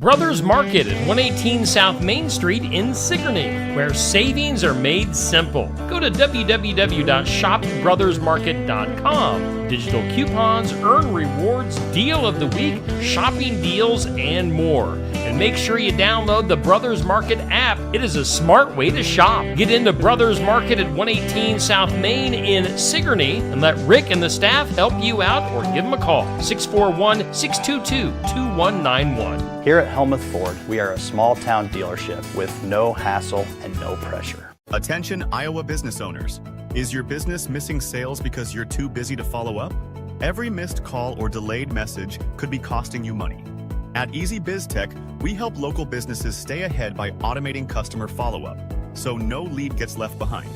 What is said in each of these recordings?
Brothers Market at 118 South Main Street in Sigourney, where savings are made simple. Go to www.shopbrothersmarket.com. Digital coupons, earn rewards, deal of the week, shopping deals, and more. And make sure you download the Brothers Market app. It is a smart way to shop. Get into Brothers Market at 118 South Main in Sigourney and let Rick and the staff help you out, or give them a call, 641-622-2191. Here at Helmuth Ford, we are a small town dealership with no hassle and no pressure. Attention Iowa business owners. Is your business missing sales because you're too busy to follow up? Every missed call or delayed message could be costing you money. At Easy Biz Tech, we help local businesses stay ahead by automating customer follow-up, so no lead gets left behind.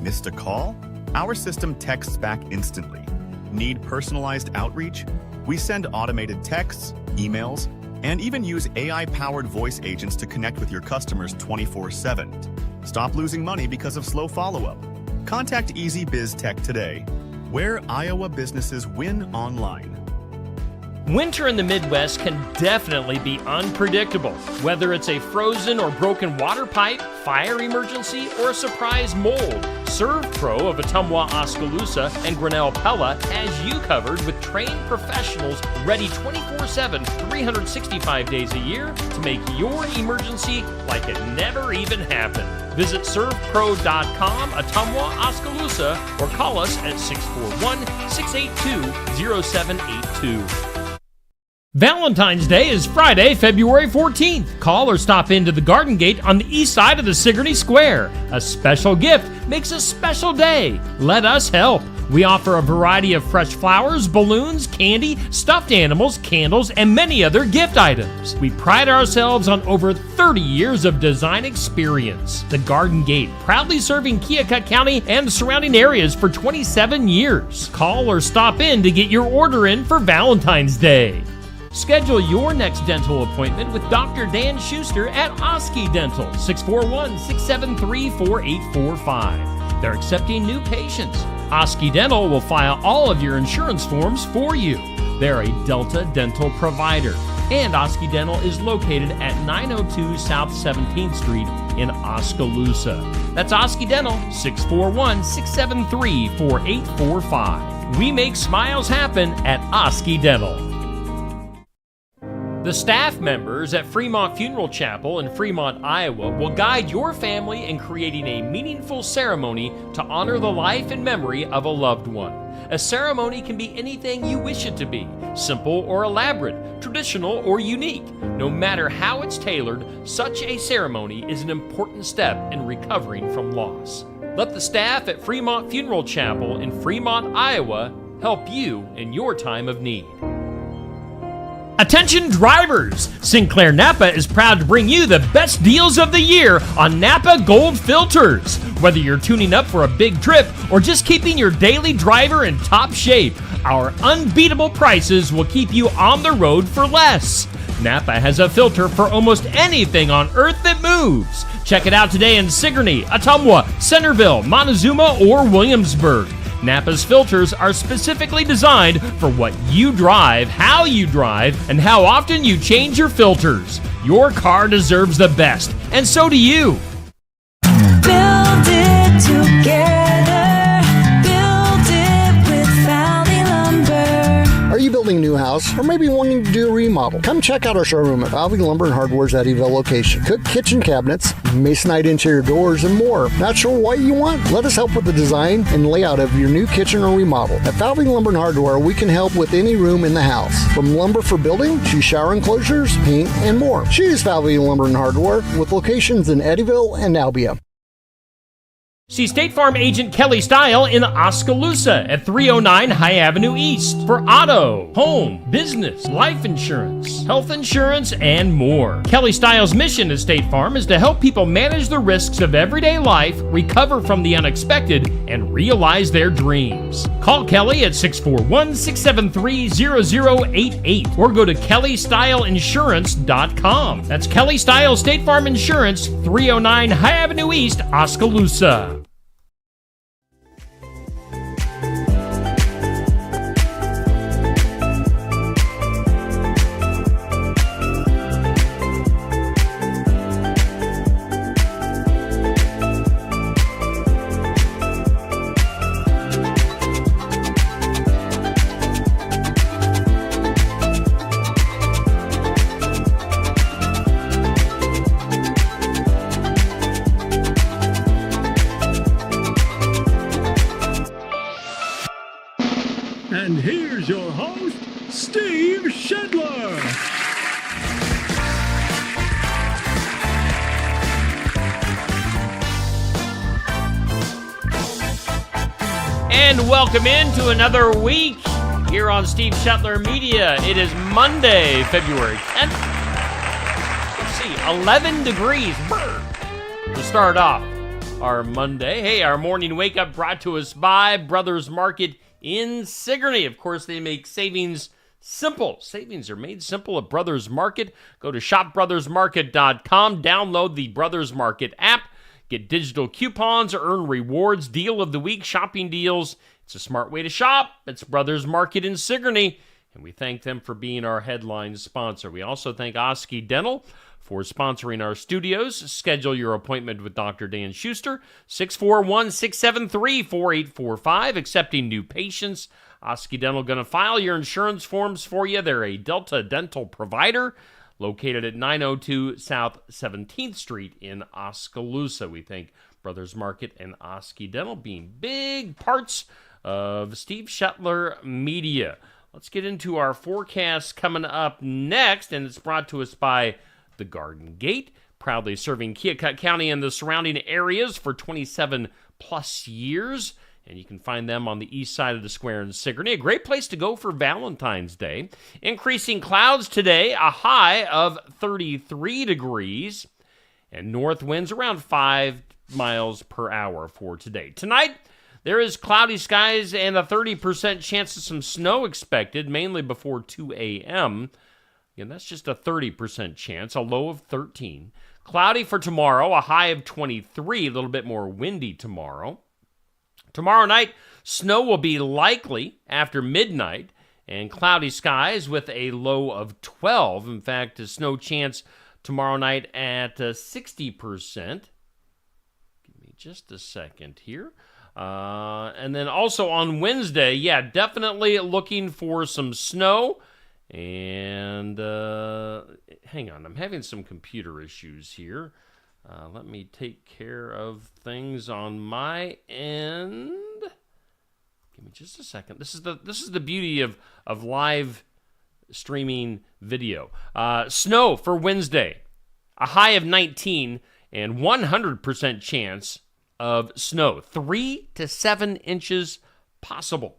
Missed a call? Our system texts back instantly. Need personalized outreach? We send automated texts, emails, and even use AI-powered voice agents to connect with your customers 24/7. Stop losing money because of slow follow-up. Contact Easy Biz Tech today, where Iowa businesses win online. Winter in the Midwest can definitely be unpredictable. Whether it's a frozen or broken water pipe, fire emergency, or a surprise mold, ServPro of Ottumwa, Oskaloosa, and Grinnell Pella has you covered with trained professionals ready 24/7, 365 days a year to make your emergency like it never even happened. Visit servpro.com, Ottumwa, Oskaloosa, or call us at 641-682-0782. Valentine's Day is Friday, February 14th. Call or stop into the Garden Gate on the east side of the Sigourney Square. A special gift makes a special day. Let us help. We offer a variety of fresh flowers, balloons, candy, stuffed animals, candles, and many other gift items. We pride ourselves on over 30 years of design experience. The Garden Gate, proudly serving Keokuk County and the surrounding areas for 27 years. Call or stop in to get your order in for Valentine's Day. Schedule your next dental appointment with Dr. Dan Schuster at Oski Dental, 641-673-4845. They're accepting new patients. Oski Dental will file all of your insurance forms for you. They're a Delta dental provider. And Oski Dental is located at 902 South 17th Street in Oskaloosa. That's Oski Dental, 641-673-4845. We make smiles happen at Oski Dental. The staff members at Fremont Funeral Chapel in Fremont, Iowa will guide your family in creating a meaningful ceremony to honor the life and memory of a loved one. A ceremony can be anything you wish it to be, simple or elaborate, traditional or unique. No matter how it's tailored, such a ceremony is an important step in recovering from loss. Let the staff at Fremont Funeral Chapel in Fremont, Iowa help you in your time of need. Attention drivers! Sinclair Napa is proud to bring you the best deals of the year on Napa Gold filters. Whether you're tuning up for a big trip or just keeping your daily driver in top shape, our unbeatable prices will keep you on the road for less. Napa has a filter for almost anything on earth that moves. Check it out today in Sigourney, Ottumwa, Centerville, Montezuma, or Williamsburg. Napa's filters are specifically designed for what you drive, how you drive, and how often you change your filters. Your car deserves the best, and so do you. Build it together. Build it with Valley Lumber. Are you building a new house or maybe wanting to do a remodel? Come check out our showroom at Valley Lumber and Hardware's Eddyville location. Cook kitchen cabinets, masonite interior doors, and more. Not sure what you want? Let us help with the design and layout of your new kitchen or remodel. At Valley Lumber and Hardware, we can help with any room in the house. From lumber for building to shower enclosures, paint, and more. Choose Valley Lumber and Hardware with locations in Eddyville and Albia. See State Farm agent Kelly Style in Oskaloosa at 309 High Avenue East for auto, home, business, life insurance, health insurance, and more. Kelly Style's mission at State Farm is to help people manage the risks of everyday life, recover from the unexpected, and realize their dreams. Call Kelly at 641-673-0088 or go to kellystyleinsurance.com. That's Kelly Style State Farm Insurance, 309 High Avenue East, Oskaloosa. Steve Shedler. And welcome into another week here on Steve Shetler Media. It is Monday, February 10th. Let's see, 11 degrees to start off our Monday. Hey, our morning wake up brought to us by Brothers Market in Sigourney. Of course, they make savings simple. Savings are made simple at Brothers Market. Go to shopbrothersmarket.com, download the Brothers Market app. Get digital coupons or earn rewards, deal of the week, shopping deals. It's a smart way to shop. It's Brothers Market in Sigourney, and we thank them for being our headline sponsor. We also thank Oski Dental for sponsoring our studios. Schedule your appointment with Dr. Dan Schuster, 641-673-4845, accepting new patients. Oski Dental going to file your insurance forms for you. They're a Delta dental provider, located at 902 South 17th Street in Oskaloosa. We thank Brothers Market and Oski Dental being big parts of Steve Shetler Media. Let's get into our forecast coming up next, and it's brought to us by The Garden Gate, proudly serving Keokuk County and the surrounding areas for 27 plus years. And you can find them on the east side of the square in Sigourney. A great place to go for Valentine's Day. Increasing clouds today, a high of 33 degrees. And north winds around 5 miles per hour for today. Tonight, there is cloudy skies and a 30% chance of some snow expected, mainly before 2 a.m. Again, that's just a 30% chance, a low of 13. Cloudy for tomorrow, a high of 23, a little bit more windy tomorrow. Tomorrow night, snow will be likely after midnight, and cloudy skies with a low of 12. In fact, a snow chance tomorrow night at 60%. Give me just a second here. And then also on Wednesday, yeah, definitely looking for some snow. And hang on, I'm having some computer issues here. Let me take care of things on my end. Give me just a second. This is the beauty of live streaming video. Snow for Wednesday, a high of 19 and 100% chance of snow. 3 to 7 inches possible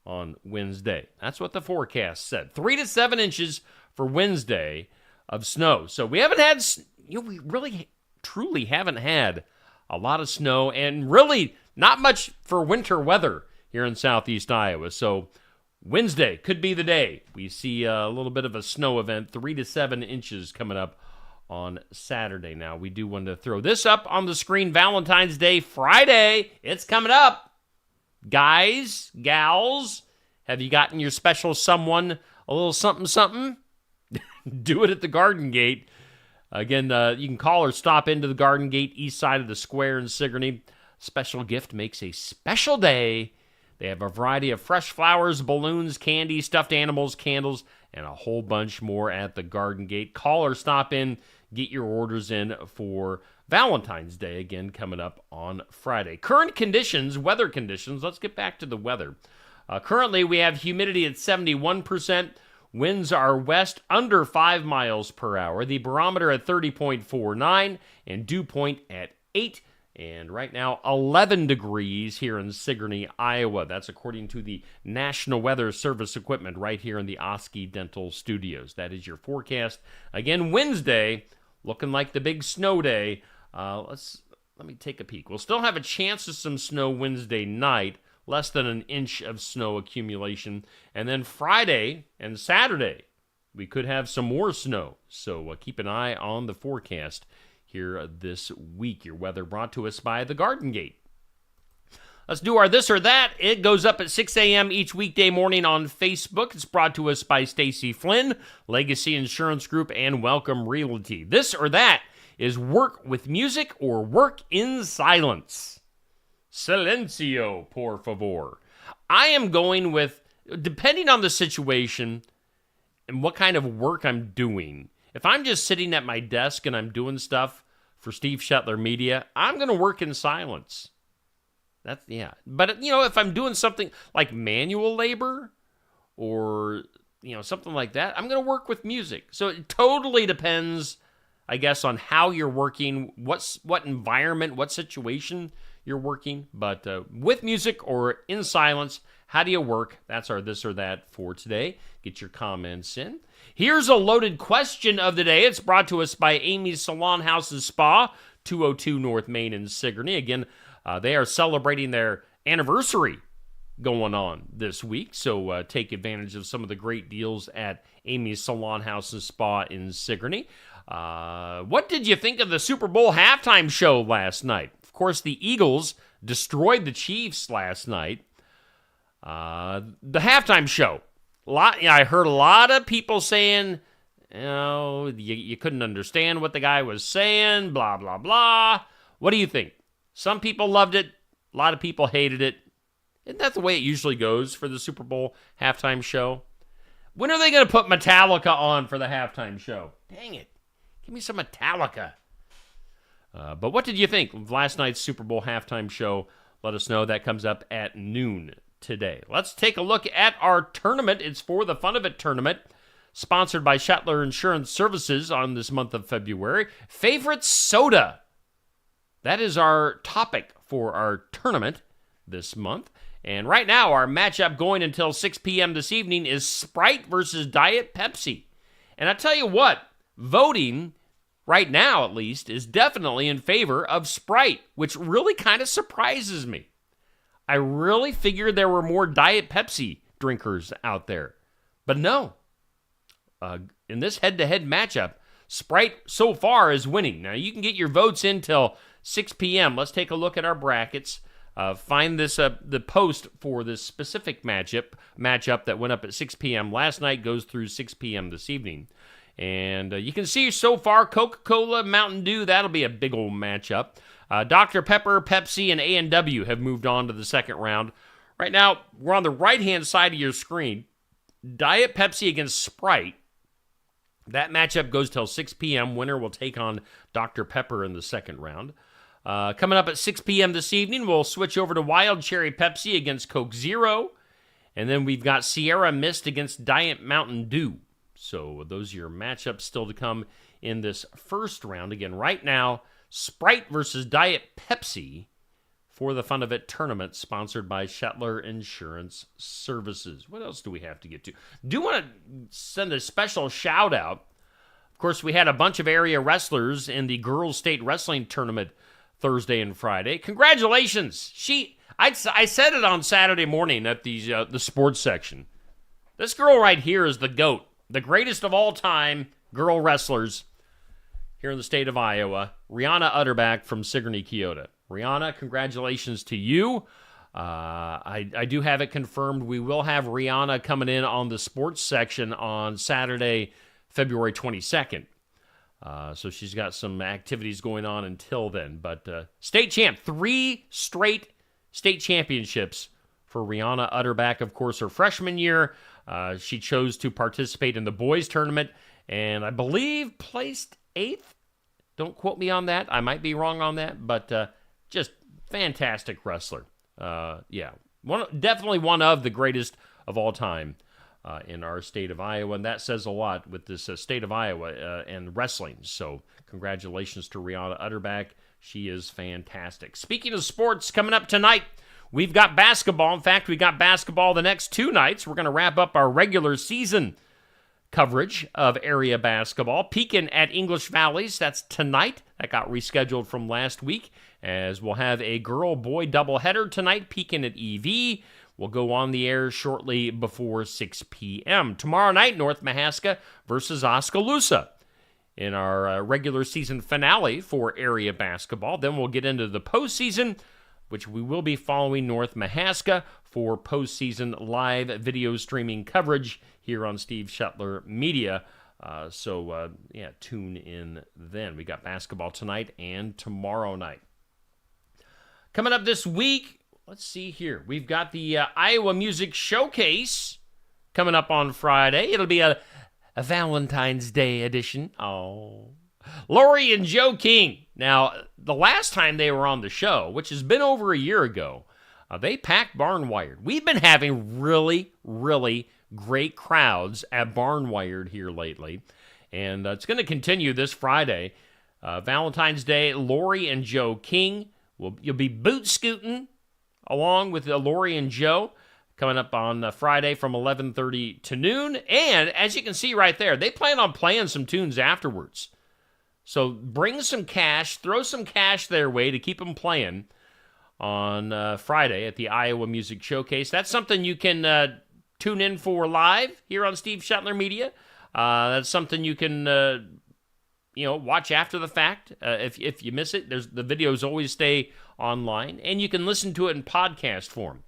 on Wednesday. That's what the forecast said. 3 to 7 inches for Wednesday of snow. So we haven't had, we really truly haven't had a lot of snow, and really not much for winter weather here in southeast Iowa. So Wednesday could be the day we see a little bit of a snow event, 3 to 7 inches coming up on Saturday. Now, we do want to throw this up on the screen. Valentine's Day Friday, it's coming up. Guys, gals, have you gotten your special someone a little something? Do it at the Garden Gate. Again, you can call or stop into the Garden Gate, east side of the square in Sigourney. Special gift makes a special day. They have a variety of fresh flowers, balloons, candy, stuffed animals, candles, and a whole bunch more at the Garden Gate. Call or stop in, get your orders in for Valentine's Day, again, coming up on Friday. Current conditions, weather conditions, let's get back to the weather. Currently, we have humidity at 71%. Winds are west under 5 miles per hour. The barometer at 30.49 and dew point at 8. And right now, 11 degrees here in Sigourney, Iowa. That's according to the National Weather Service equipment right here in the Oski Dental Studios. That is your forecast. Again, Wednesday, looking like the big snow day. Let me take a peek. We'll still have a chance of some snow Wednesday night. Less than an inch of snow accumulation. And then Friday and Saturday, we could have some more snow. So keep an eye on the forecast here this week. Your weather brought to us by the Garden Gate. Let's do our This or That. It goes up at 6 a.m. each weekday morning on Facebook. It's brought to us by Stacy Flynn, Legacy Insurance Group, and Welcome Realty. This or That is work with music or work in silence. Silencio, por favor. I am going with, depending on the situation and what kind of work I'm doing. If I'm just sitting at my desk and I'm doing stuff for Steve Shetler Media, I'm going to work in silence. But, if I'm doing something like manual labor or, something like that, I'm going to work with music. So it totally depends, I guess, on how you're working, what environment, what situation you're working. But with music or in silence, how do you work? That's our this or that for today. Get your comments in. Here's a loaded question of the day. It's brought to us by Amy's Salon House and Spa, 202 North Main in Sigourney. Again, they are celebrating their anniversary going on this week, so take advantage of some of the great deals at Amy's Salon House and Spa in Sigourney. What did you think of the Super Bowl halftime show last night? Of course, the Eagles destroyed the Chiefs last night. The halftime show. I heard a lot of people saying, you couldn't understand what the guy was saying, blah, blah, blah. What do you think? Some people loved it. A lot of people hated it. Isn't that the way it usually goes for the Super Bowl halftime show? When are they going to put Metallica on for the halftime show? Dang it. Give me some Metallica. But what did you think of last night's Super Bowl halftime show? Let us know. That comes up at noon today. Let's take a look at our tournament. It's For the Fun of It tournament, sponsored by Shetler Insurance Services on this month of February. Favorite soda. That is our topic for our tournament this month. And right now, our matchup going until 6 p.m. this evening is Sprite versus Diet Pepsi. And I tell you what, voting, right now at least, is definitely in favor of Sprite, which really kind of surprises me. I really figured there were more Diet Pepsi drinkers out there. But no. In this head-to-head matchup, Sprite so far is winning. Now, you can get your votes in till 6 p.m. Let's take a look at our brackets. Find this the post for this specific matchup that went up at 6 p.m. last night, goes through 6 p.m. this evening. And you can see so far, Coca-Cola, Mountain Dew, that'll be a big old matchup. Dr. Pepper, Pepsi, and A&W have moved on to the second round. Right now, we're on the right-hand side of your screen. Diet Pepsi against Sprite. That matchup goes till 6 p.m. Winner will take on Dr. Pepper in the second round. Coming up at 6 p.m. this evening, we'll switch over to Wild Cherry Pepsi against Coke Zero. And then we've got Sierra Mist against Diet Mountain Dew. So those are your matchups still to come in this first round. Again, right now, Sprite versus Diet Pepsi For the Fun of It tournament, sponsored by Shetler Insurance Services. What else do we have to get to? Do want to send a special shout out. Of course, we had a bunch of area wrestlers in the Girls State Wrestling Tournament Thursday and Friday. Congratulations. I said it on Saturday morning at the sports section. This girl right here is the GOAT, the greatest of all time girl wrestlers here in the state of Iowa, Rihanna Utterback from Sigourney, Keota. Rihanna, congratulations to you. I do have it confirmed. We will have Rihanna coming in on the sports section on Saturday, February 22nd. So she's got some activities going on until then. But state champ, 3 straight state championships for Rihanna Utterback. Of course, her freshman year, she chose to participate in the boys tournament, and I believe placed 8th. Don't quote me on that. I might be wrong on that, but just fantastic wrestler. Definitely one of the greatest of all time in our state of Iowa, and that says a lot with this state of Iowa and wrestling. So congratulations to Rihanna Utterback. She is fantastic. Speaking of sports, coming up tonight, we've got basketball. In fact, we got basketball the next 2 nights. We're going to wrap up our regular season coverage of area basketball. Pekin at English Valleys, that's tonight. That got rescheduled from last week, as we'll have a girl-boy doubleheader tonight. Pekin at EV will go on the air shortly before 6 p.m. Tomorrow night, North Mahaska versus Oskaloosa in our regular season finale for area basketball. Then we'll get into the postseason, which we will be following North Mahaska for postseason live video streaming coverage here on Steve Shetler Media. Tune in then. We got basketball tonight and tomorrow night. Coming up this week, let's see here. We've got the Iowa Music Showcase coming up on Friday. It'll be a Valentine's Day edition. Oh. Lori and Joe King. Now, the last time they were on the show, which has been over a year ago, they packed barn wired. We've been having really, really great crowds at Barnwired here lately. And it's going to continue this Friday. Valentine's Day, Lori and Joe King. You'll be boot scooting along with Lori and Joe coming up on Friday from 11:30 to noon. And as you can see right there, they plan on playing some tunes afterwards. So bring some cash, throw some cash their way to keep them playing on Friday at the Iowa Music Showcase. That's something you can tune in for live here on Steve Shetler Media. That's something you can, watch after the fact. If you miss it, the videos always stay online, and you can listen to it in podcast form.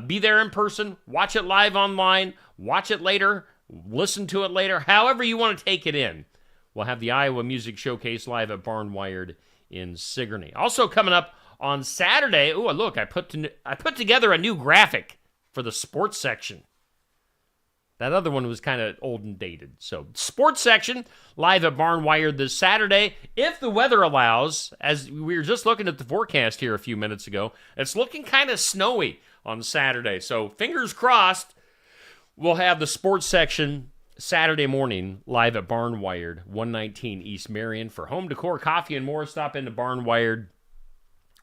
Be there in person, watch it live online, watch it later, listen to it later, however you want to take it in. We'll have the Iowa Music Showcase live at Barnwired in Sigourney. Also coming up on Saturday, look, I put together a new graphic for the sports section. That other one was kind of old and dated. So, sports section, live at Barnwired this Saturday. If the weather allows, as we were just looking at the forecast here a few minutes ago, it's looking kind of snowy on Saturday. So, fingers crossed, we'll have the sports section Saturday morning live at Barnwired, 119 East Marion. For home decor, coffee, and more, stop into Barnwired.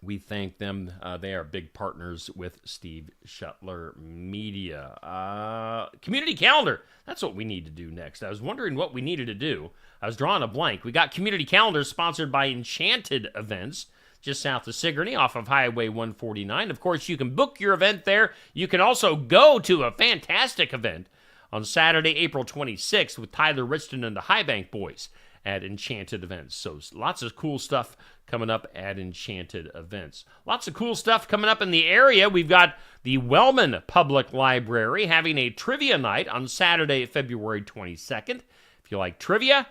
We thank them. They are big partners with Steve Shetler Media. Community calendar. That's what we need to do next. I was wondering what we needed to do. I was drawing a blank. We got community calendars sponsored by Enchanted Events, just south of Sigourney, off of Highway 149. Of course, you can book your event there. You can also go to a fantastic event on Saturday, April 26th with Tyler Richton and the High Bank Boys at Enchanted Events. So lots of cool stuff coming up at Enchanted Events. Lots of cool stuff coming up in the area. We've got the Wellman Public Library having a trivia night on Saturday, February 22nd. If you like trivia,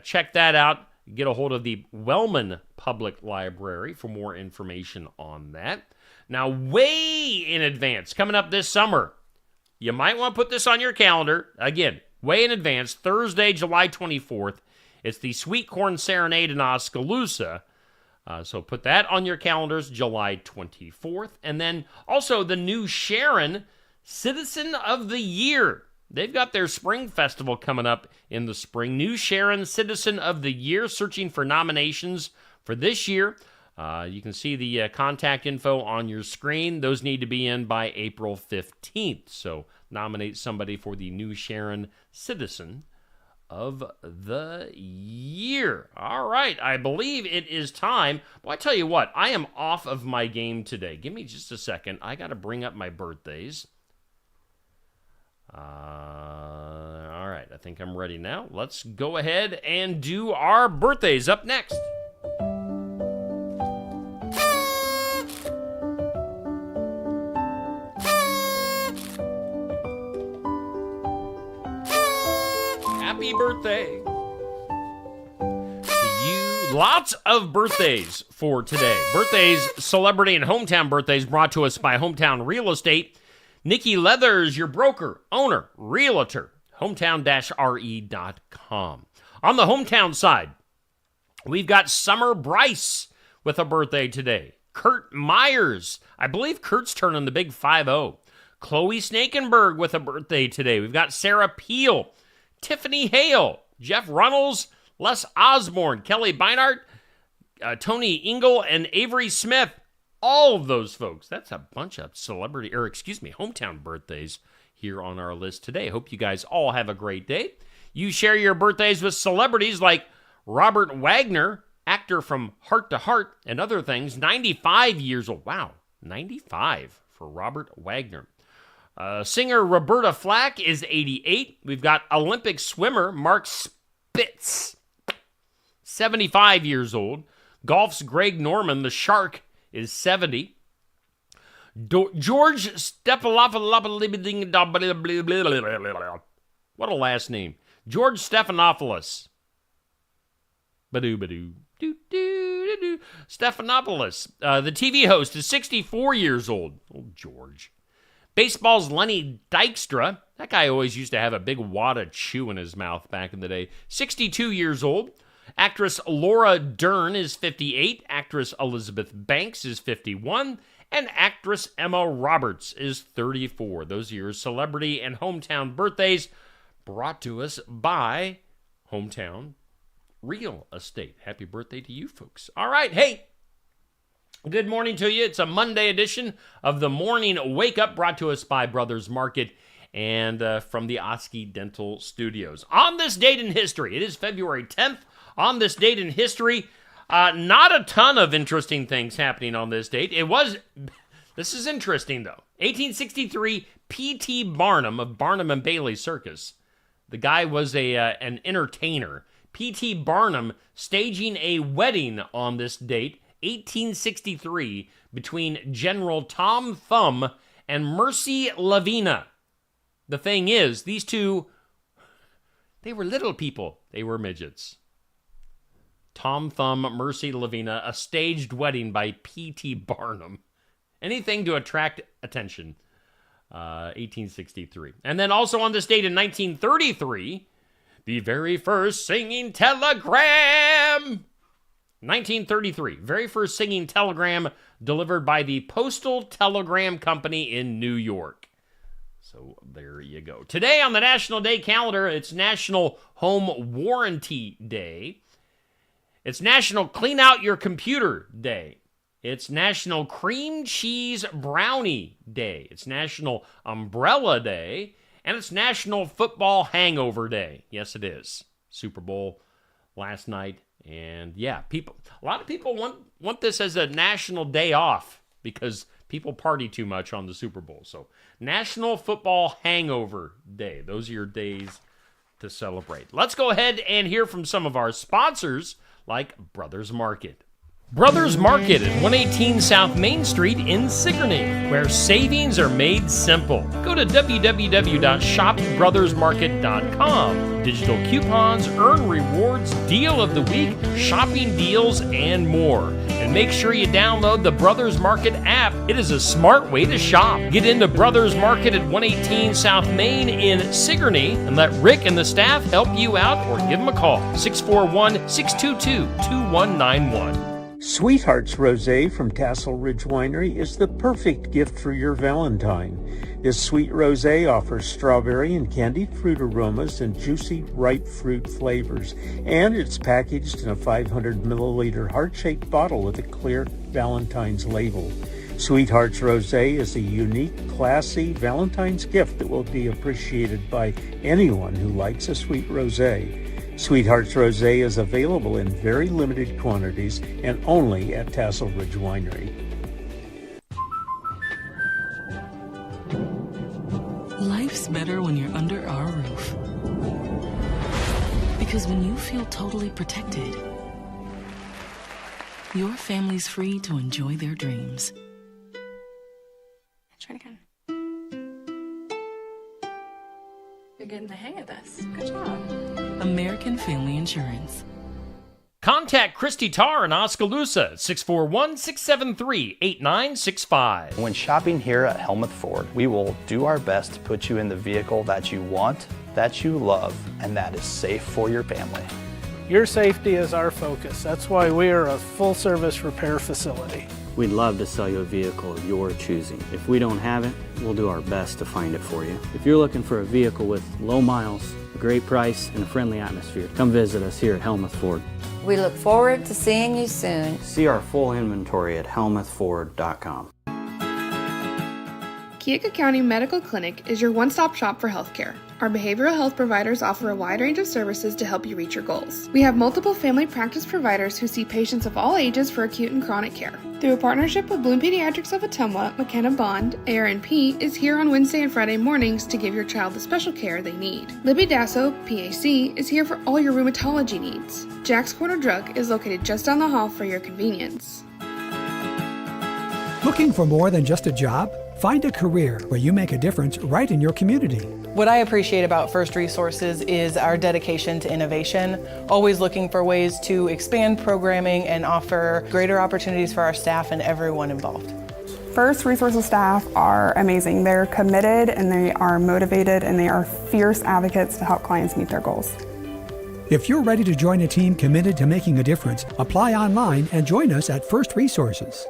check that out. Get a hold of the Wellman Public Library for more information on that. Now, way in advance, coming up this summer, you might want to put this on your calendar. Again, way in advance, Thursday, July 24th. It's the Sweet Corn Serenade in Oskaloosa. So put that on your calendars, July 24th. And then also the New Sharon Citizen of the Year. They've got their spring festival coming up in the spring. New Sharon Citizen of the Year, searching for nominations for this year. You can see the contact info on your screen. Those need to be in by April 15th. So nominate somebody for the New Sharon Citizen of the Year. All right, I believe it is time. Well, I tell you what, I am off of my game today. Give me just a second. I got to bring up my birthdays. All right, I think I'm ready now. Let's go ahead and do our birthdays up next. Happy birthday to you. Lots of birthdays for today. Birthdays, celebrity, and hometown birthdays brought to us by Hometown Real Estate. Nikki Leathers, your broker, owner, realtor, hometown-re.com. On the hometown side, we've got Summer Bryce with a birthday today. Kurt Myers, I believe Kurt's turning the big 5-0. Chloe Snakenberg with a birthday today. We've got Sarah Peel, Tiffany Hale, Jeff Runnels, Les Osborne, Kelly Beinart, Tony Engel, and Avery Smith. All of those folks. That's a bunch of hometown birthdays here on our list today. Hope you guys all have a great day. You share your birthdays with celebrities like Robert Wagner, actor from Heart to Heart and other things, 95 years old. Wow, 95 for Robert Wagner. Singer Roberta Flack is 88. We've got Olympic swimmer Mark Spitz, 75 years old. Golf's Greg Norman, the Shark, is 70. George Stephanopoulos. What a last name. George Stephanopoulos. Stephanopoulos. The TV host is 64 years old. Oh, George. Baseball's Lenny Dykstra. That guy always used to have a big wad of chew in his mouth back in the day. 62 years old. Actress Laura Dern is 58. Actress Elizabeth Banks is 51. And actress Emma Roberts is 34. Those are your celebrity and hometown birthdays brought to us by Hometown Real Estate. Happy birthday to you folks. All right, hey, good morning to you. It's a Monday edition of the Morning Wake Up brought to us by Brothers Market and from the Oski Dental Studios. On this date in history, it is February 10th. On this date in history, not a ton of interesting things happening on this date. This is interesting though. 1863, P.T. Barnum of Barnum and Bailey Circus. The guy was an entertainer. P.T. Barnum staging a wedding on this date, 1863, between General Tom Thumb and Mercy Lavina. The thing is, these two, they were little people. They were midgets. Tom Thumb, Mercy Lavina, a staged wedding by P.T. Barnum. Anything to attract attention. 1863. And then also on this date in 1933, the very first singing telegram. 1933, very first singing telegram delivered by the Postal Telegram Company in New York. So there you go. Today on the National Day calendar, it's National Home Warranty Day. It's National Clean Out Your Computer Day. It's National Cream Cheese Brownie Day. It's National Umbrella Day. And it's National Football Hangover Day. Yes, it is. Super Bowl last night. And yeah, a lot of people want this as a national day off because people party too much on the Super Bowl. So National Football Hangover Day. Those are your days to celebrate. Let's go ahead and hear from some of our sponsors like Brothers Market. Brothers Market at 118 South Main Street in Sigourney, where savings are made simple. Go to www.shopbrothersmarket.com. Digital coupons, earn rewards, deal of the week, shopping deals, and more. And make sure you download the Brothers Market app. It is a smart way to shop. Get into Brothers Market at 118 South Main in Sigourney and let Rick and the staff help you out or give them a call. 641-622-2191. Sweethearts Rosé from Tassel Ridge Winery is the perfect gift for your Valentine. This sweet rosé offers strawberry and candied fruit aromas and juicy, ripe fruit flavors, and it's packaged in a 500 milliliter heart-shaped bottle with a clear Valentine's label. Sweethearts Rosé is a unique, classy Valentine's gift that will be appreciated by anyone who likes a sweet rosé. Sweethearts Rosé is available in very limited quantities and only at Tassel Ridge Winery. Life's better when you're under our roof. Because when you feel totally protected, your family's free to enjoy their dreams. Try it again. You're getting the hang of this. Good job. American Family Insurance. Contact Christy Tarr in Oskaloosa at 641-673-8965. When shopping here at Helmuth Ford, we will do our best to put you in the vehicle that you want, that you love, and that is safe for your family. Your safety is our focus. That's why we are a full-service repair facility. We'd love to sell you a vehicle of your choosing. If we don't have it, we'll do our best to find it for you. If you're looking for a vehicle with low miles, a great price, and a friendly atmosphere, come visit us here at Helmuth Ford. We look forward to seeing you soon. See our full inventory at helmuthford.com. Keokuk County Medical Clinic is your one-stop shop for healthcare. Our behavioral health providers offer a wide range of services to help you reach your goals. We have multiple family practice providers who see patients of all ages for acute and chronic care. Through a partnership with Bloom Pediatrics of Ottumwa, McKenna Bond, ARNP, is here on Wednesday and Friday mornings to give your child the special care they need. Libby Dasso, PAC, is here for all your rheumatology needs. Jack's Corner Drug is located just down the hall for your convenience. Looking for more than just a job? Find a career where you make a difference right in your community. What I appreciate about First Resources is our dedication to innovation, always looking for ways to expand programming and offer greater opportunities for our staff and everyone involved. First Resources staff are amazing. They're committed and they are motivated and they are fierce advocates to help clients meet their goals. If you're ready to join a team committed to making a difference, apply online and join us at First Resources.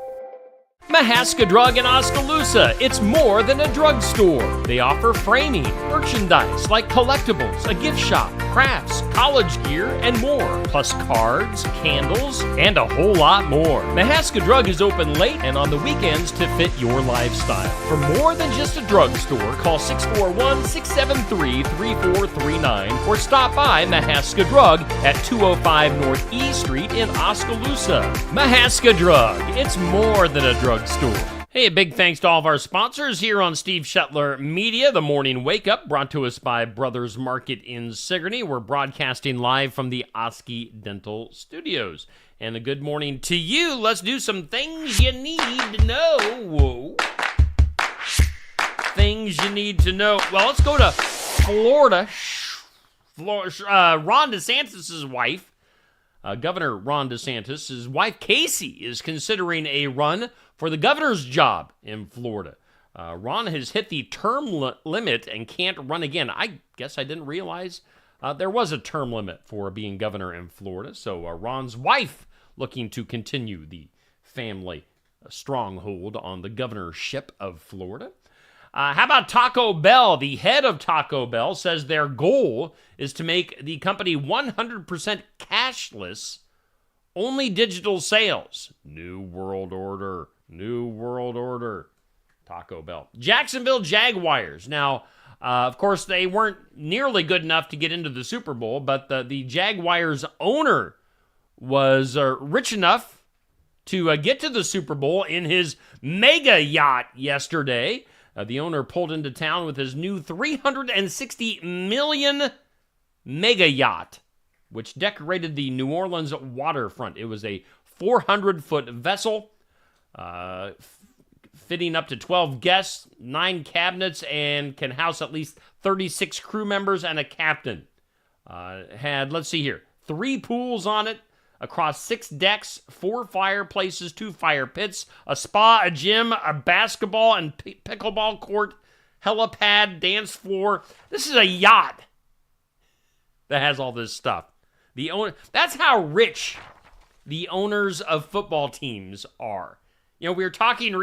Mahaska Drug in Oskaloosa. It's more than a drugstore. They offer framing, merchandise like collectibles, a gift shop, crafts, college gear, and more. Plus cards, candles, and a whole lot more. Mahaska Drug is open late and on the weekends to fit your lifestyle. For more than just a drugstore, call 641-673-3439 or stop by Mahaska Drug at 205 North E Street in Oskaloosa. Mahaska Drug. It's more than a drugstore. Hey, a big thanks to all of our sponsors here on Steve Shetler Media, the Morning Wake Up, brought to us by Brothers Market in Sigourney. We're broadcasting live from the Oski Dental Studios. And a good morning to you. Let's do some things you need to know. Whoa. Things you need to know. Well, let's go to Florida. Ron DeSantis' wife, Governor Ron DeSantis, his wife Casey, is considering a run for the governor's job in Florida. Ron has hit the term limit and can't run again. I guess I didn't realize there was a term limit for being governor in Florida. So Ron's wife looking to continue the family stronghold on the governorship of Florida. How about Taco Bell? The head of Taco Bell says their goal is to make the company 100% cashless, only digital sales. New World Order. New World Order. Taco Bell. Jacksonville Jaguars. Now, of course, they weren't nearly good enough to get into the Super Bowl, but the Jaguars owner was rich enough to get to the Super Bowl in his mega yacht yesterday. The owner pulled into town with his new $360 million mega yacht, which decorated the New Orleans waterfront. It was a 400-foot vessel, fitting up to 12 guests, 9 cabinets, and can house at least 36 crew members and a captain. Had, let's see here, 3 pools on it, across 6 decks, 4 fireplaces, 2 fire pits, a spa, a gym, a basketball and pickleball court, helipad, dance floor. This is a yacht that has all this stuff. That's how rich the owners of football teams are. You know, we were talking...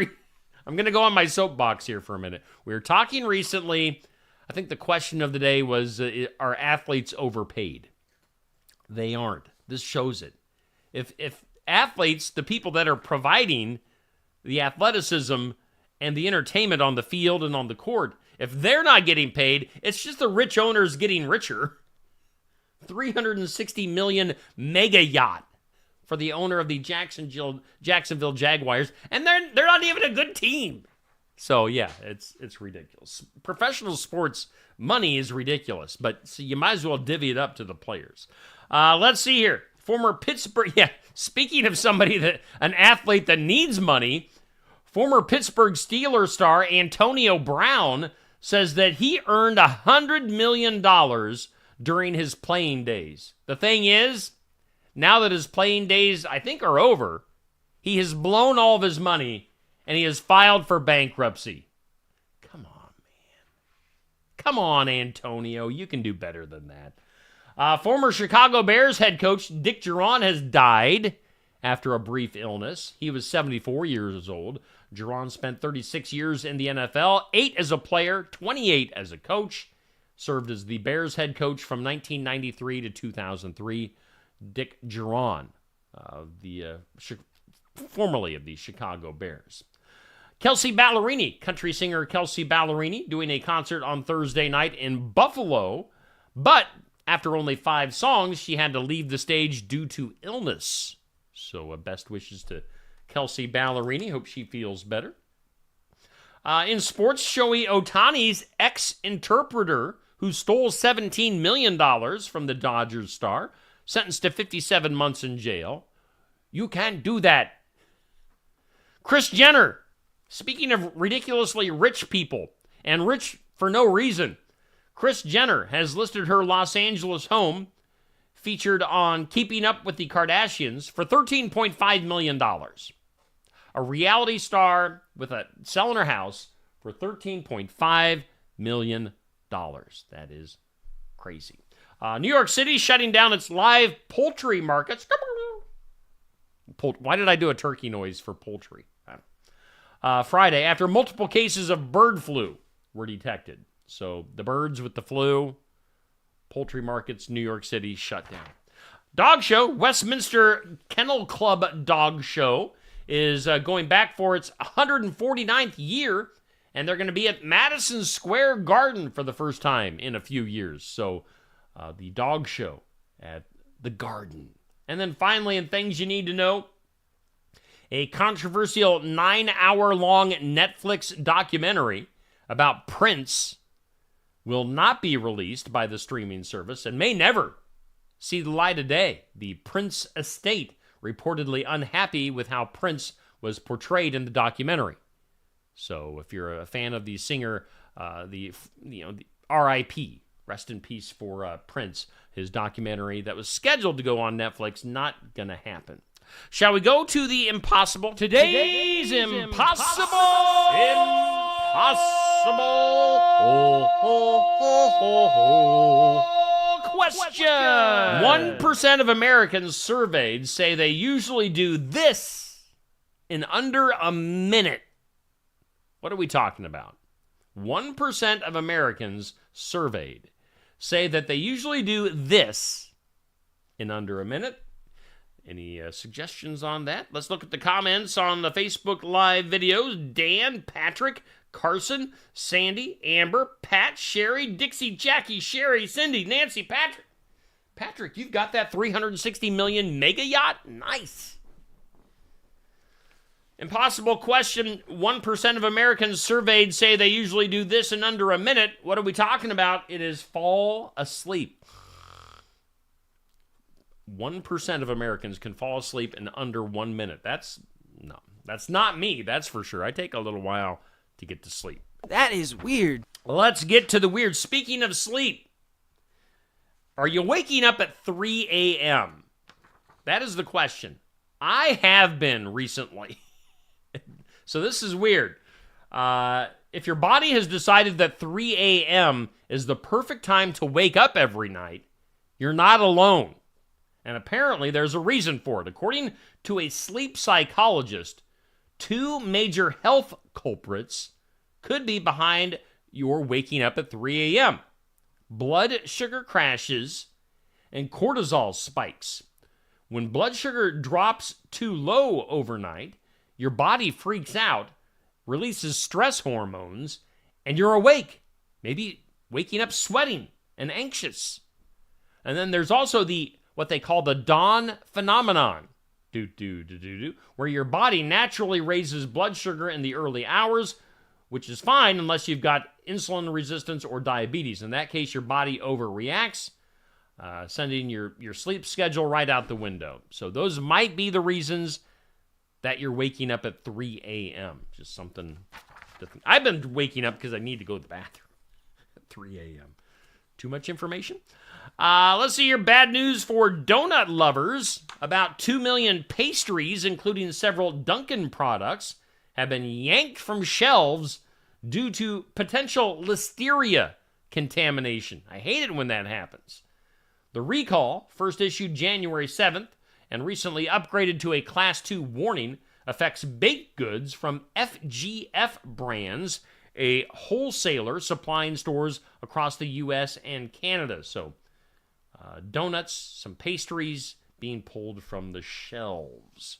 I'm going to go on my soapbox here for a minute. We were talking recently, I think the question of the day was, are athletes overpaid? They aren't. This shows it. If athletes, the people that are providing the athleticism and the entertainment on the field and on the court, if they're not getting paid, it's just the rich owners getting richer. $360 million mega yacht for the owner of the Jacksonville Jaguars, and they're not even a good team. So yeah, it's ridiculous. Professional sports money is ridiculous, but so you might as well divvy it up to the players. Let's see here. Former Pittsburgh, speaking of an athlete that needs money, former Pittsburgh Steelers star Antonio Brown says that he earned $100 million during his playing days. The thing is, now that his playing days, I think, are over, he has blown all of his money and he has filed for bankruptcy. Come on, man. Come on, Antonio. You can do better than that. Former Chicago Bears head coach Dick Jauron has died after a brief illness. He was 74 years old. Jauron spent 36 years in the NFL, 8 as a player, 28 as a coach. Served as the Bears head coach from 1993 to 2003. Dick Jauron, formerly of the Chicago Bears. Kelsey Ballerini, country singer Kelsey Ballerini, doing a concert on Thursday night in Buffalo, but after only 5 songs, she had to leave the stage due to illness. So best wishes to Kelsey Ballerini. Hope she feels better. In sports, Shohei Ohtani's ex-interpreter, who stole $17 million from the Dodgers star, sentenced to 57 months in jail. You can't do that. Kris Jenner, speaking of ridiculously rich people, and rich for no reason, Kris Jenner has listed her Los Angeles home, featured on Keeping Up with the Kardashians, for $13.5 million. A reality star selling her house for $13.5 million. That is crazy. New York City shutting down its live poultry markets. Why did I do a turkey noise for poultry? Friday after multiple cases of bird flu were detected. So the birds with the flu, poultry markets, New York City shut down. Dog show, Westminster Kennel Club Dog Show is going back for its 149th year, and they're going to be at Madison Square Garden for the first time in a few years. So the dog show at the Garden. And then finally, in things you need to know, a controversial 9-hour-long Netflix documentary about Prince will not be released by the streaming service and may never see the light of day. The Prince estate reportedly unhappy with how Prince was portrayed in the documentary. So if you're a fan of the singer, the R.I.P., rest in peace for Prince, his documentary that was scheduled to go on Netflix, not going to happen. Shall we go to the impossible? Today's impossible question. 1% of Americans surveyed say they usually do this in under a minute. What are we talking about? 1% of Americans surveyed say that they usually do this in under a minute. Any suggestions on that? Let's look at the comments on the Facebook Live videos. Dan, Patrick, Carson, Sandy, Amber, Pat, Sherry, Dixie, Jackie, Sherry, Cindy, Nancy, Patrick. Patrick, you've got that 360 million mega yacht? Nice. Impossible question. 1% of Americans surveyed say they usually do this in under a minute. What are we talking about? It is fall asleep. 1% of Americans can fall asleep in under 1 minute. That's not me, that's for sure. I take a little while to get to sleep. That is weird. Let's get to the weird. Speaking of sleep, are you waking up at 3 a.m.? That is the question. I have been recently. So this is weird. If your body has decided that 3 a.m. is the perfect time to wake up every night, you're not alone. And apparently there's a reason for it. According to a sleep psychologist, 2 major health culprits could be behind your waking up at 3 a.m. Blood sugar crashes and cortisol spikes. When blood sugar drops too low overnight, your body freaks out, releases stress hormones, and you're awake. Maybe waking up sweating and anxious. And then there's also what they call the dawn phenomenon, where your body naturally raises blood sugar in the early hours, which is fine unless you've got insulin resistance or diabetes. In that case, your body overreacts, sending your sleep schedule right out the window. So those might be the reasons that you're waking up at 3 a.m. Just something to think. I've been waking up because I need to go to the bathroom at 3 a.m. Too much information? Let's see your bad news for donut lovers. About 2 million pastries, including several Dunkin' products, have been yanked from shelves due to potential listeria contamination. I hate it when that happens. The recall, first issued January 7th and recently upgraded to a Class 2 warning, affects baked goods from FGF Brands, a wholesaler supplying stores across the U.S. and Canada. So, donuts, some pastries being pulled from the shelves.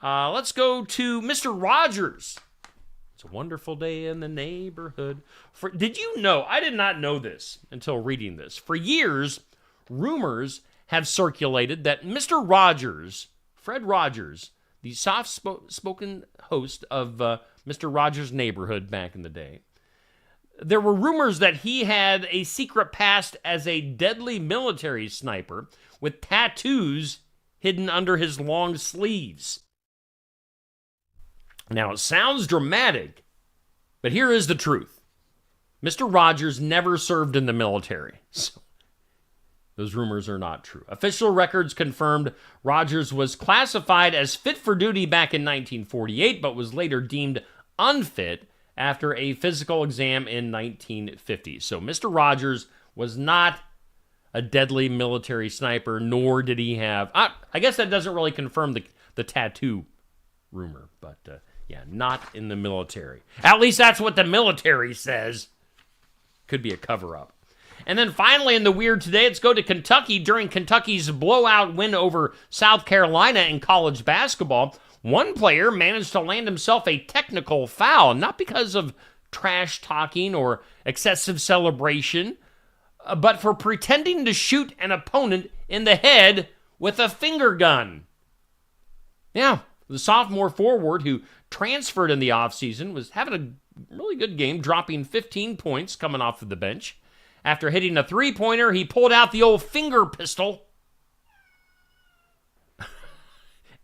Let's go to Mr. Rogers. It's a wonderful day in the neighborhood. Did you know, I did not know this until reading this. For years, rumors have circulated that Mr. Rogers, Fred Rogers, the soft-spoken host of Mr. Rogers' Neighborhood back in the day, there were rumors that he had a secret past as a deadly military sniper with tattoos hidden under his long sleeves. Now, it sounds dramatic, but here is the truth. Mr. Rogers never served in the military, so those rumors are not true. Official records confirmed Rogers was classified as fit for duty back in 1948, but was later deemed unfit after a physical exam in 1950. So Mr. Rogers was not a deadly military sniper, nor did he have... I guess that doesn't really confirm the tattoo rumor, but Yeah, not in the military. At least that's what the military says. Could be a cover-up. And then finally in the weird today, let's go to Kentucky. During Kentucky's blowout win over South Carolina in college basketball, one player managed to land himself a technical foul, not because of trash talking or excessive celebration, but for pretending to shoot an opponent in the head with a finger gun. Yeah, the sophomore forward who transferred in the offseason was having a really good game, dropping 15 points coming off of the bench. After hitting a three-pointer, he pulled out the old finger pistol,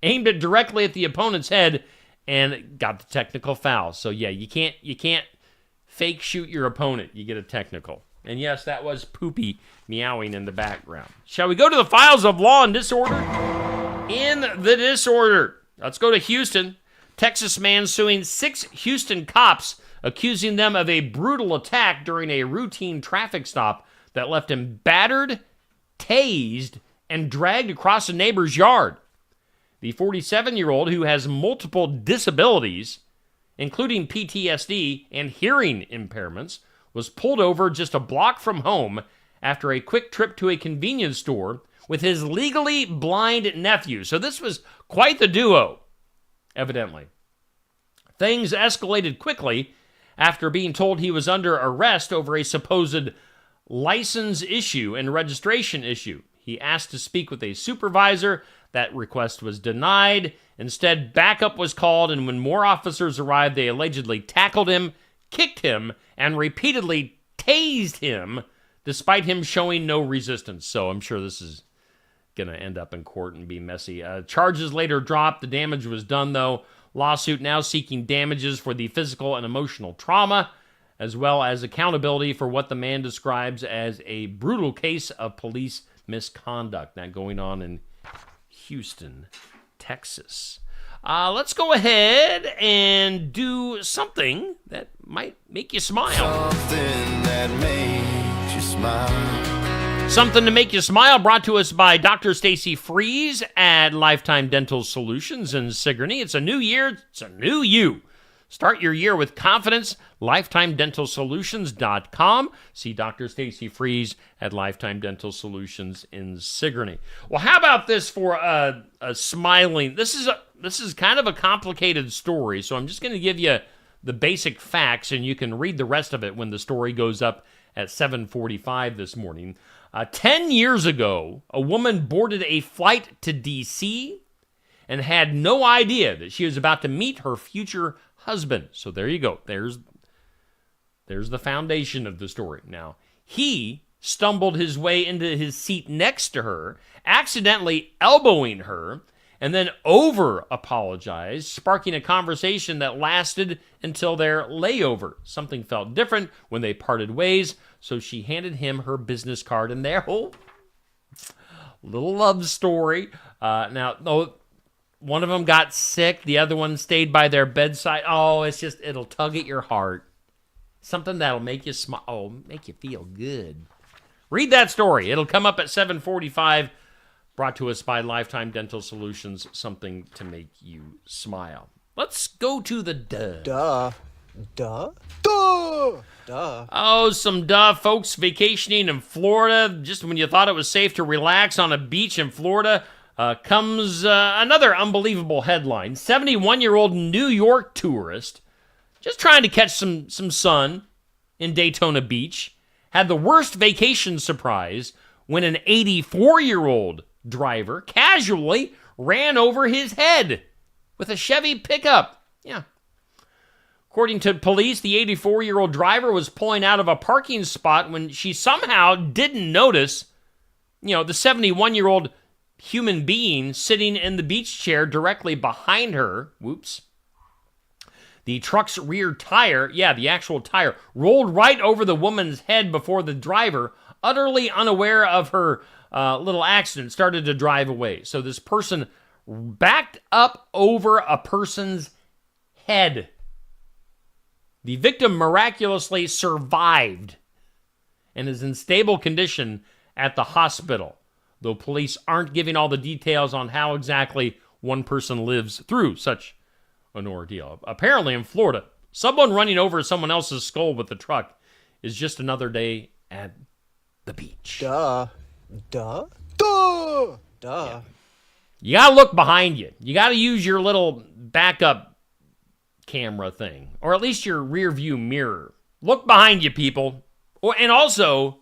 aimed it directly at the opponent's head, and got the technical foul. So yeah, you can't fake shoot your opponent. You get a technical. And yes, that was Poopy meowing in the background. Shall we go to the files of law and disorder? In the disorder, let's go to Houston. Texas man suing 6 Houston cops, accusing them of a brutal attack during a routine traffic stop that left him battered, tased, and dragged across a neighbor's yard. The 47-year-old, who has multiple disabilities, including PTSD and hearing impairments, was pulled over just a block from home after a quick trip to a convenience store with his legally blind nephew. So this was quite the duo, evidently. Things escalated quickly after being told he was under arrest over a supposed license issue and registration issue. He asked to speak with a supervisor. That request was denied. Instead, backup was called, and when more officers arrived, they allegedly tackled him, kicked him, and repeatedly tased him, despite him showing no resistance. So I'm sure this is going to end up in court and be messy. Charges later dropped. The damage was done, though. Lawsuit now seeking damages for the physical and emotional trauma, as well as accountability for what the man describes as a brutal case of police misconduct. Now going on in Houston, Texas. Let's go ahead and do something that might make you smile. Something that makes you smile. Something to make you smile, brought to us by Dr. Stacy Freeze at Lifetime Dental Solutions in Sigourney. It's a new year. It's a new you. Start your year with confidence. LifetimeDentalSolutions.com. See Dr. Stacy Freeze at Lifetime Dental Solutions in Sigourney. Well, how about this for a smiling? This is kind of a complicated story, so I'm just going to give you the basic facts, and you can read the rest of it when the story goes up at 7:45 this morning. 10 years ago, a woman boarded a flight to D.C. and had no idea that she was about to meet her future husband. So there you go. There's the foundation of the story. Now, he stumbled his way into his seat next to her, accidentally elbowing her, and then over-apologized, sparking a conversation that lasted until their layover. Something felt different when they parted ways, so she handed him her business card, and there, little love story. Now, one of them got sick, the other one stayed by their bedside. Oh, it'll tug at your heart. Something that'll make you smile. Oh, make you feel good. Read that story. It'll come up at 7:45. Brought to us by Lifetime Dental Solutions, something to make you smile. Let's go to the duh. Duh. Oh, some duh, folks. Vacationing in Florida, just when you thought it was safe to relax on a beach in Florida, comes another unbelievable headline. 71-year-old New York tourist, just trying to catch some sun in Daytona Beach, had the worst vacation surprise when an 84-year-old driver casually ran over his head with a Chevy pickup. Yeah. According to police, the 84-year-old driver was pulling out of a parking spot when she somehow didn't notice, the 71-year-old human being sitting in the beach chair directly behind her. Whoops. The truck's rear tire, the actual tire, rolled right over the woman's head before the driver, utterly unaware of her little accident, started to drive away. So this person backed up over a person's head. The victim miraculously survived and is in stable condition at the hospital, though police aren't giving all the details on how exactly one person lives through such an ordeal. Apparently in Florida, someone running over someone else's skull with a truck is just another day at the beach. Duh. Yeah. You gotta look behind you. You gotta use your little backup camera thing, or at least your rear view mirror. Look behind you, people. And also,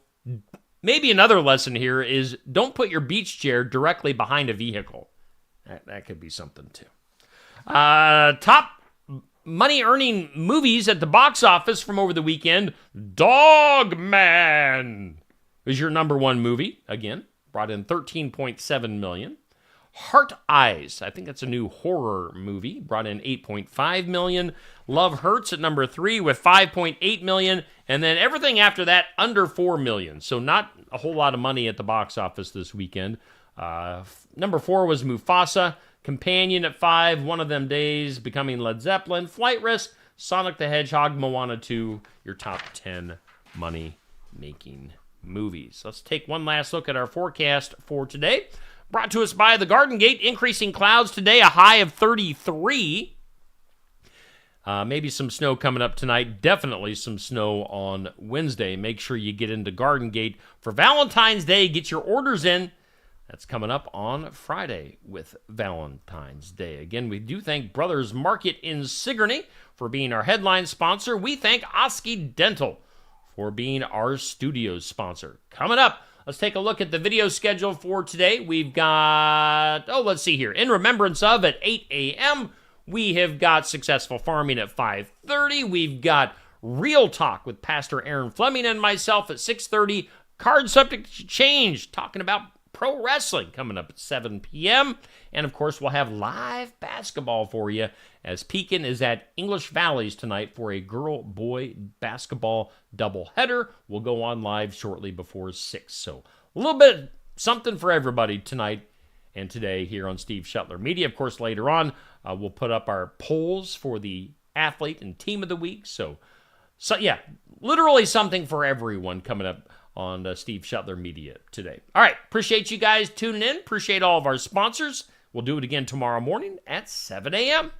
maybe another lesson here is don't put your beach chair directly behind a vehicle. That could be something too. Top money-earning movies at the box office from over the weekend. Dog Man is your number one movie. Again, brought in $13.7 million. Heart Eyes, I think that's a new horror movie, brought in $8.5 million. Love Hurts at number 3 with $5.8 million. And then everything after that, under $4 million. So not a whole lot of money at the box office this weekend. Number 4 was Mufasa. Companion at 5, One of Them Days, Becoming Led Zeppelin, Flight Risk, Sonic the Hedgehog, Moana 2, your top 10 money-making movies. Let's take one last look at our forecast for today. Brought to us by the Garden Gate. Increasing clouds today, a high of 33. Maybe some snow coming up tonight. Definitely some snow on Wednesday. Make sure you get into Garden Gate for Valentine's Day. Get your orders in. That's coming up on Friday with Valentine's Day. Again, we do thank Brothers Market in Sigourney for being our headline sponsor. We thank Oski Dental for being our studio sponsor. Coming up, let's take a look at the video schedule for today. We've got, let's see here. In remembrance of at 8 a.m., we have got Successful Farming at 5:30. We've got Real Talk with Pastor Aaron Fleming and myself at 6:30. Card Subject to Change, talking about pro wrestling, coming up at 7 p.m. And, of course, we'll have live basketball for you as Pekin is at English Valleys tonight for a girl-boy basketball doubleheader. We'll go on live shortly before 6. So a little bit something for everybody tonight and today here on Steve Shetler Media. Of course, later on, we'll put up our polls for the athlete and team of the week. So yeah, literally something for everyone coming up on Steve Shetler Media today. All right, appreciate you guys tuning in. Appreciate all of our sponsors. We'll do it again tomorrow morning at 7 a.m.